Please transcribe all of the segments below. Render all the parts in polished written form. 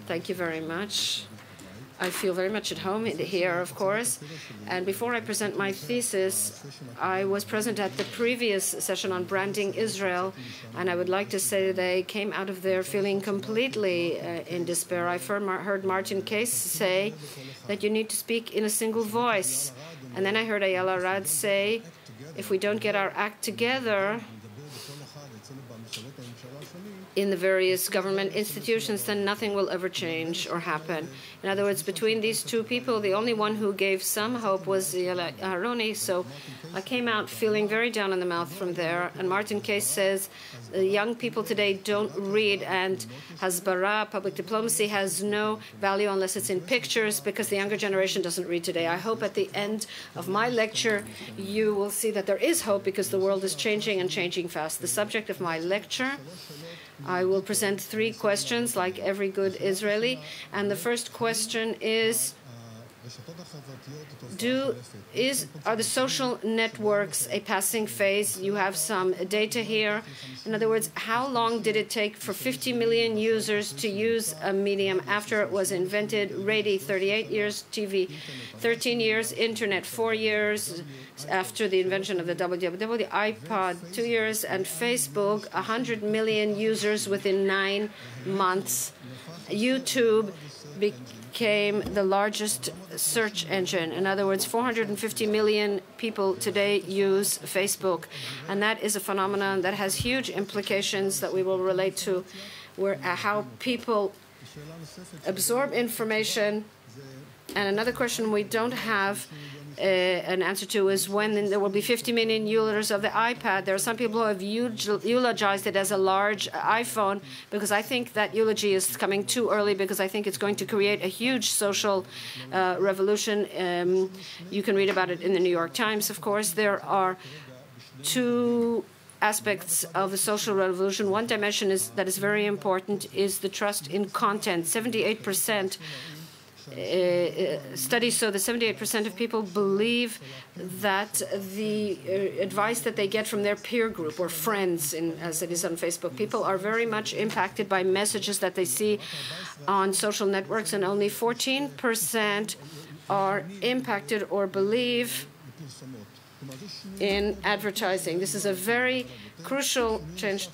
Thank you very much. I feel very much at home here, of course. And before I present my thesis, I was present at the previous session on branding Israel, and I would like to say that I came out of there feeling completely in despair. I heard Martin Case say that you need to speak in a single voice. And then I heard Ayala Arad say, if we don't get our act together in the various government institutions, then nothing will ever change or happen. In other words, between these two people, the only one who gave some hope was Aharoni. So I came out feeling very down in the mouth from there. And Martin Case says the young people today don't read, and Hasbara, public diplomacy, has no value unless it's in pictures, because the younger generation doesn't read today. I hope at the end of my lecture you will see that there is hope, because the world is changing and changing fast. The subject of my lecture, I will present 3 questions like every good Israeli. And the first question is, are the social networks a passing phase? You have some data here. In other words, how long did it take for 50 million users to use a medium after it was invented? Radio, 38 years, TV, 13 years, Internet, 4 years after the invention of the WWW, iPod, 2 years, and Facebook, 100 million users within 9 months. YouTube became the largest search engine. In other words, 450 million people today use Facebook. And that is a phenomenon that has huge implications that we will relate to, where how people absorb information. And another question we don't have an answer to is when there will be 50 million users of the iPad. There are some people who have eulogized it as a large iPhone, because I think that eulogy is coming too early, because I think it's going to create a huge social revolution. You can read about it in the New York Times, of course. There are 2 aspects of the social revolution. One dimension that is very important is the trust in content. 78% studies show that 78% of people believe that the advice that they get from their peer group or friends, as it is on Facebook, people are very much impacted by messages that they see on social networks, and only 14% are impacted or believe in advertising. This is a very crucial change.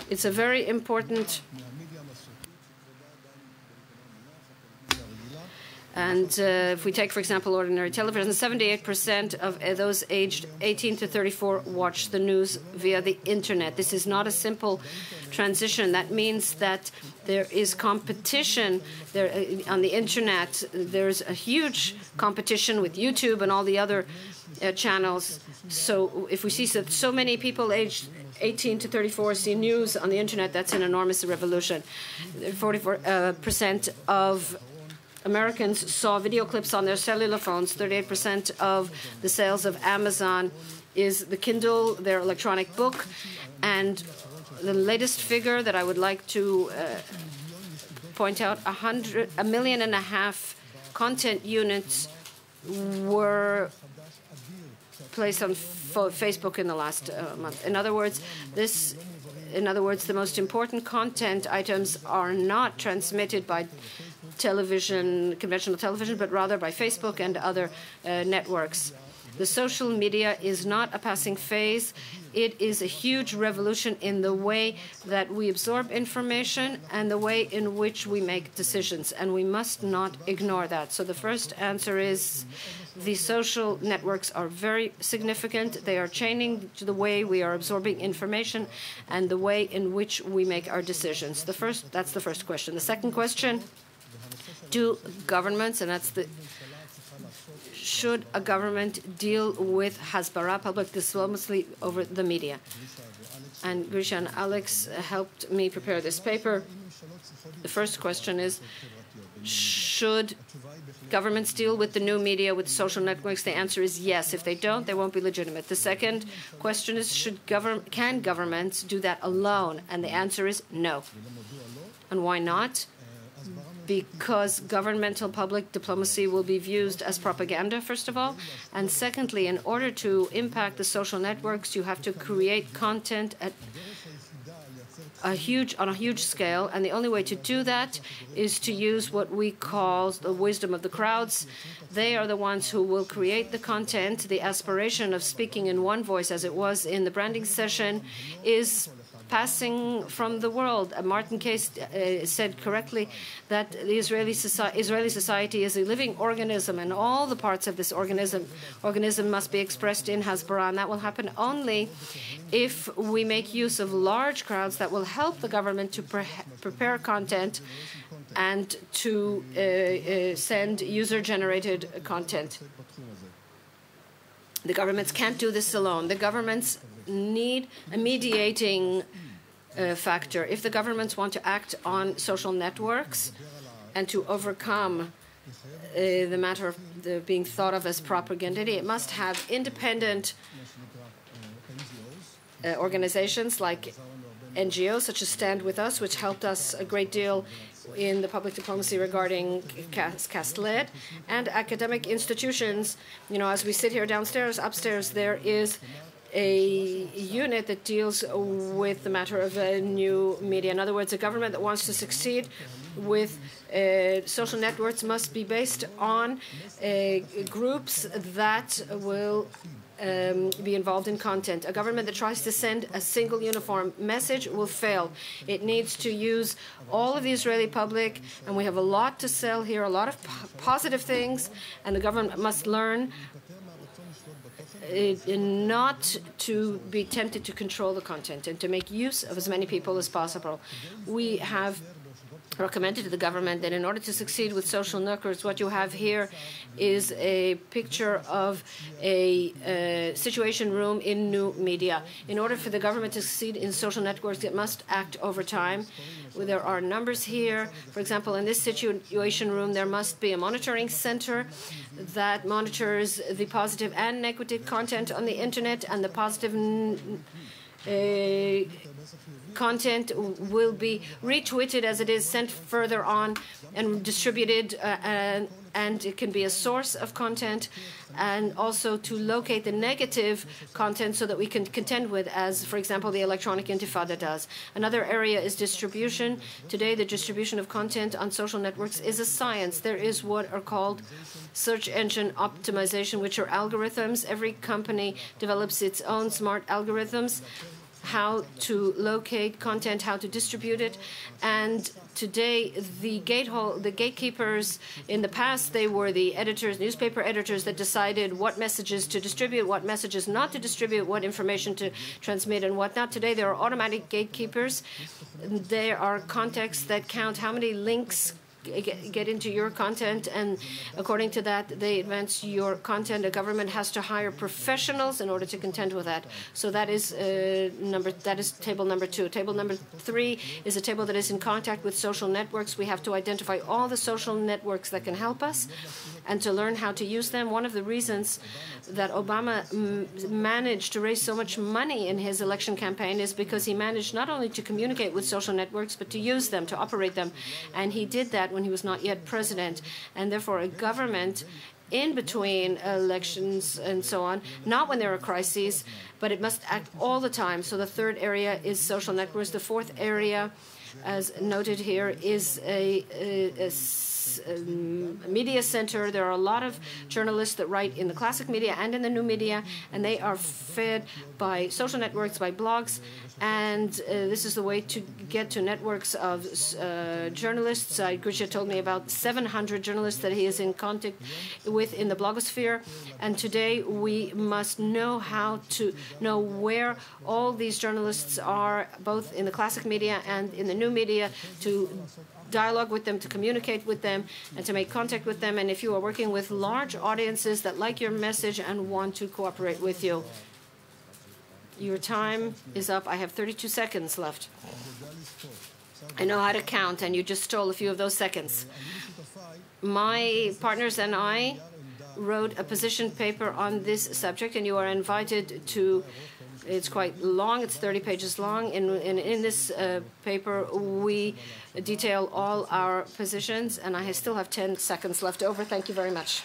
It's a very important. And if we take, for example, ordinary television, 78% of those aged 18 to 34 watch the news via the Internet. This is not a simple transition. That means that there is competition there on the Internet. There's a huge competition with YouTube and all the other channels. So if we see so many people aged 18 to 34 see news on the Internet, that's an enormous revolution. 44% of Americans saw video clips on their cellular phones. 38% of the sales of Amazon is the Kindle, their electronic book. And the latest figure that I would like to point out, 1.5 million content units were placed on Facebook in the last month. In other words, the most important content items are not transmitted by television, conventional television, but rather by Facebook and other networks. The social media is not a passing phase. It is a huge revolution in the way that we absorb information and the way in which we make decisions, and we must not ignore that. So the first answer is the social networks are very significant. They are changing the way we are absorbing information and the way in which we make our decisions. That's the first question. The second question, do governments, and should a government deal with Hasbara, public diplomacy, over the media? And Grisha and Alex helped me prepare this paper. The first question is, should governments deal with the new media, with social networks? The answer is yes. If they don't, they won't be legitimate. The second question is, can governments do that alone? And the answer is no. And why not? Because governmental public diplomacy will be viewed as propaganda, first of all. And secondly, in order to impact the social networks, you have to create content on a huge scale, and the only way to do that is to use what we call the wisdom of the crowds. They are the ones who will create the content. The aspiration of speaking in one voice, as it was in the branding session, is passing from the world. Martin Case said correctly that the Israeli society is a living organism, and all the parts of this organism must be expressed in Hasbara, and that will happen only if we make use of large crowds that will help the government to prepare content and to send user-generated content. The governments can't do this alone. The governments need a mediating factor. If the governments want to act on social networks and to overcome the matter of being thought of as propaganda, it must have independent organizations like NGOs, such as Stand With Us, which helped us a great deal in the public diplomacy regarding Cast-Led, and academic institutions. You know, as we sit here downstairs, upstairs, there is a unit that deals with the matter of new media. In other words, a government that wants to succeed with social networks must be based on groups that will be involved in content. A government that tries to send a single uniform message will fail. It needs to use all of the Israeli public, and we have a lot to sell here, a lot of positive things, and the government must learn not to be tempted to control the content and to make use of as many people as possible. We have recommended to the government that in order to succeed with social networks, what you have here is a picture of a situation room in new media. In order for the government to succeed in social networks, it must act over time. There are numbers here. For example, in this situation room, there must be a monitoring center that monitors the positive and negative content on the internet, and the positive content will be retweeted as it is, sent further on and distributed, and it can be a source of content, and also to locate the negative content so that we can contend with, as, for example, the electronic intifada does. Another area is distribution. Today, the distribution of content on social networks is a science. There is what are called search engine optimization, which are algorithms. Every company develops its own smart algorithms, how to locate content, how to distribute it. And today, the gatekeepers, in the past, they were the editors, newspaper editors, that decided what messages to distribute, what messages not to distribute, what information to transmit, and what not. Today, there are automatic gatekeepers. There are contexts that count how many links get into your content, and according to that, they advance your content. A government has to hire professionals in order to contend with that. So that is table number 2. Table number 3 is a table that is in contact with social networks. We have to identify all the social networks that can help us and to learn how to use them. One of the reasons that Obama managed to raise so much money in his election campaign is because he managed not only to communicate with social networks, but to use them, to operate them. And he did that when he was not yet president. And therefore, a government in between elections and so on, not when there are crises, but it must act all the time. So the third area is social networks. The fourth area, as noted here, is a media center. There are a lot of journalists that write in the classic media and in the new media, and they are fed by social networks, by blogs, and this is the way to get to networks of journalists. Grisha told me about 700 journalists that he is in contact with in the blogosphere, and today we must know how to know where all these journalists are, both in the classic media and in the new media, to dialogue with them, to communicate with them, and to make contact with them. And if you are working with large audiences that like your message and want to cooperate with you, your time is up. I have 32 seconds left. I know how to count, and you just stole a few of those seconds. My partners and I wrote a position paper on this subject, and you are invited to. It's quite long. It's 30 pages long. In this paper, we detail all our positions, and I still have 10 seconds left over. Thank you very much.